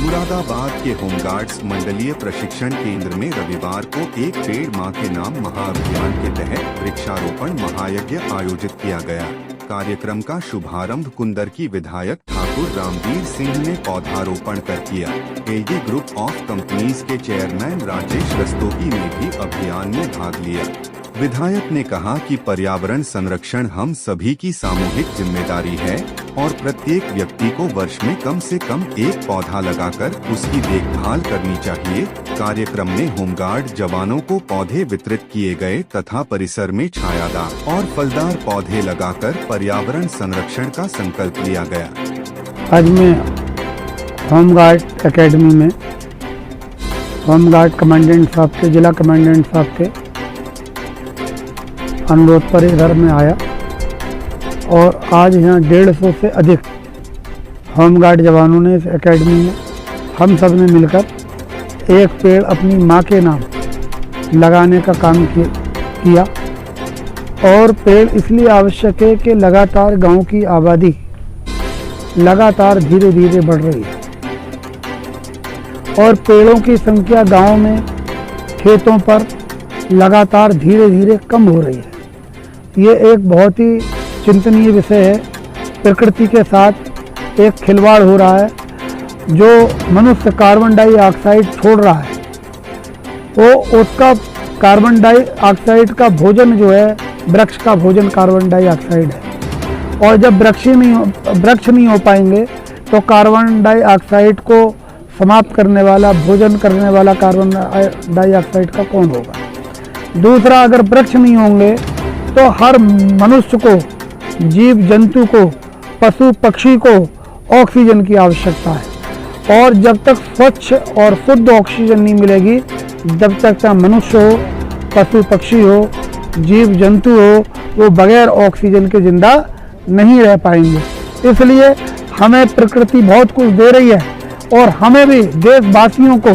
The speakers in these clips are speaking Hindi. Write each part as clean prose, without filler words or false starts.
मुरादाबाद के होमगार्ड्स मंडलीय प्रशिक्षण केंद्र में रविवार को एक पेड़ मां के नाम महाअभियान के तहत वृक्षारोपण महायज्ञ आयोजित किया गया। कार्यक्रम का शुभारंभ कुंदरकी विधायक ठाकुर रामवीर सिंह ने पौधारोपण कर किया। एडी ग्रुप ऑफ कंपनीज के चेयरमैन राजेश रस्तोगी ने भी अभियान में भाग लिया। विधायक ने कहा कि पर्यावरण संरक्षण हम सभी की सामूहिक जिम्मेदारी है और प्रत्येक व्यक्ति को वर्ष में कम से कम एक पौधा लगाकर उसकी देखभाल करनी चाहिए। कार्यक्रम में होमगार्ड जवानों को पौधे वितरित किए गए तथा परिसर में छायादार और फलदार पौधे लगाकर पर्यावरण संरक्षण का संकल्प लिया गया। आज मैं होमगार्ड एकेडमी में होमगार्ड कमांडेंट साहब के जिला कमांडेंट साहब के अनुरोध पर इधर में आया और आज यहाँ 150 से अधिक होमगार्ड जवानों ने इस एकेडमी में हम सब ने मिलकर एक पेड़ अपनी माँ के नाम लगाने का काम किया। और पेड़ इसलिए आवश्यक है कि लगातार गांव की आबादी लगातार धीरे धीरे बढ़ रही है और पेड़ों की संख्या गांव में खेतों पर लगातार धीरे धीरे कम हो रही है। ये एक बहुत ही चिंतनीय विषय है। प्रकृति के साथ एक खिलवाड़ हो रहा है। जो मनुष्य कार्बन डाइऑक्साइड छोड़ रहा है वो उसका कार्बन डाइऑक्साइड का भोजन जो है वृक्ष का भोजन कार्बन डाइऑक्साइड है। और जब वृक्ष नहीं हो पाएंगे तो कार्बन डाइऑक्साइड को समाप्त करने वाला भोजन करने वाला कार्बन डाइऑक्साइड का कौन होगा। दूसरा, अगर वृक्ष नहीं होंगे तो हर मनुष्य को, जीव जंतु को, पशु पक्षी को ऑक्सीजन की आवश्यकता है और जब तक स्वच्छ और शुद्ध ऑक्सीजन नहीं मिलेगी जब तक मनुष्य हो, पशु पक्षी हो, जीव जंतु हो, वो बगैर ऑक्सीजन के जिंदा नहीं रह पाएंगे। इसलिए हमें प्रकृति बहुत कुछ दे रही है और हमें भी देशवासियों को,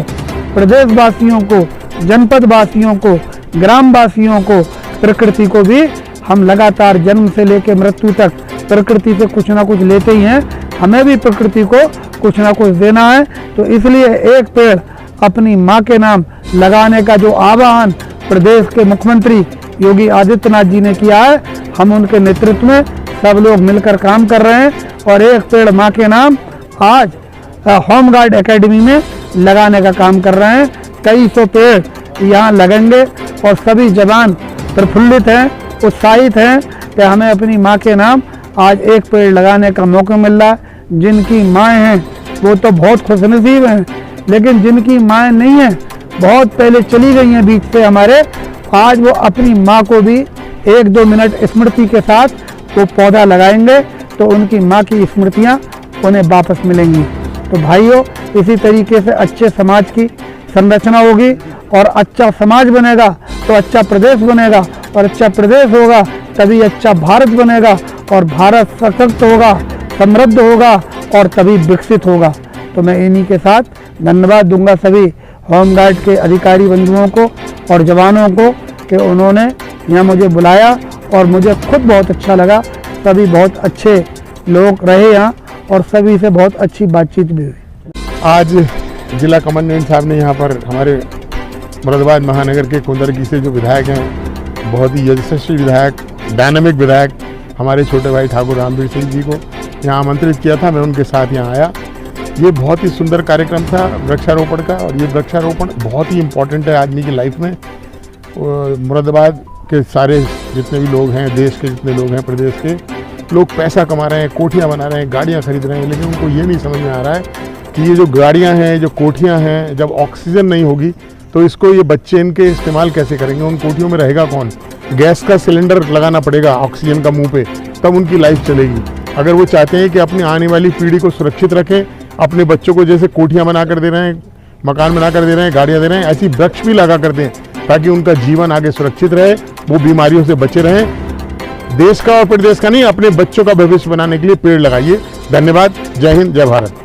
प्रदेशवासियों को, जनपदवासियों को, ग्रामवासियों को, प्रकृति को भी हम लगातार जन्म से लेकर मृत्यु तक प्रकृति से कुछ ना कुछ लेते ही हैं। हमें भी प्रकृति को कुछ ना कुछ देना है। तो इसलिए एक पेड़ अपनी माँ के नाम लगाने का जो आह्वान प्रदेश के मुख्यमंत्री योगी आदित्यनाथ जी ने किया है, हम उनके नेतृत्व में सब लोग मिलकर काम कर रहे हैं और एक पेड़ माँ के नाम आज होमगार्ड एकेडमी में लगाने का काम कर रहे हैं। कई सौ पेड़ यहाँ लगेंगे और सभी जवान प्रफुल्लित हैं, उत्साहित हैं कि हमें अपनी माँ के नाम आज एक पेड़ लगाने का मौका मिल रहा है। जिनकी माएँ हैं वो तो बहुत खुशनसीब हैं, लेकिन जिनकी माएँ नहीं हैं, बहुत पहले चली गई हैं बीच से हमारे, आज वो अपनी माँ को भी 1-2 मिनट स्मृति के साथ वो पौधा लगाएंगे तो उनकी माँ की स्मृतियाँ उन्हें वापस मिलेंगी। तो भाइयों, इसी तरीके से अच्छे समाज की संरचना होगी और अच्छा समाज बनेगा तो अच्छा प्रदेश बनेगा और अच्छा प्रदेश होगा तभी अच्छा भारत बनेगा और भारत सशक्त होगा, समृद्ध होगा और तभी विकसित होगा। तो मैं इन्हीं के साथ धन्यवाद दूंगा सभी होमगार्ड के अधिकारी बंधुओं को और जवानों को कि उन्होंने यहाँ मुझे बुलाया और मुझे खुद बहुत अच्छा लगा। सभी बहुत अच्छे लोग रहे यहाँ और सभी से बहुत अच्छी बातचीत भी हुई। आज जिला कमांडेंट साहब ने यहाँ पर हमारे मुरादाबाद महानगर के कुंदरकी से जो विधायक हैं, बहुत ही यशस्वी विधायक, डायनामिक विधायक हमारे छोटे भाई ठाकुर रामवीर सिंह जी को यहाँ आमंत्रित किया था। मैं उनके साथ यहाँ आया। ये बहुत ही सुंदर कार्यक्रम था वृक्षारोपण का और ये वृक्षारोपण बहुत ही इम्पोर्टेंट है आदमी की लाइफ में। मुरादाबाद के सारे जितने भी लोग हैं, देश के जितने लोग हैं, प्रदेश के लोग पैसा कमा रहे हैं, कोठियाँ बना रहे हैं, गाड़ियाँ खरीद रहे हैं, लेकिन उनको ये नहीं समझ में आ रहा है कि ये जो गाड़ियाँ हैं, जो कोठियाँ हैं, जब ऑक्सीजन नहीं होगी तो इसको ये बच्चे इनके इस्तेमाल कैसे करेंगे। उन कोठियों में रहेगा कौन। गैस का सिलेंडर लगाना पड़ेगा ऑक्सीजन का मुंह पे, तब उनकी लाइफ चलेगी। अगर वो चाहते हैं कि अपनी आने वाली पीढ़ी को सुरक्षित रखें, अपने बच्चों को जैसे कोठियाँ बना कर दे रहे हैं, मकान बना कर दे रहे हैं, गाड़ियाँ दे रहे हैं, ऐसी वृक्ष भी लगा कर दें ताकि उनका जीवन आगे सुरक्षित रहे, वो बीमारियों से बचे रहें। देश का और प्रदेश का नहीं, अपने बच्चों का भविष्य बनाने के लिए पेड़ लगाइए। धन्यवाद। जय हिंद, जय भारत।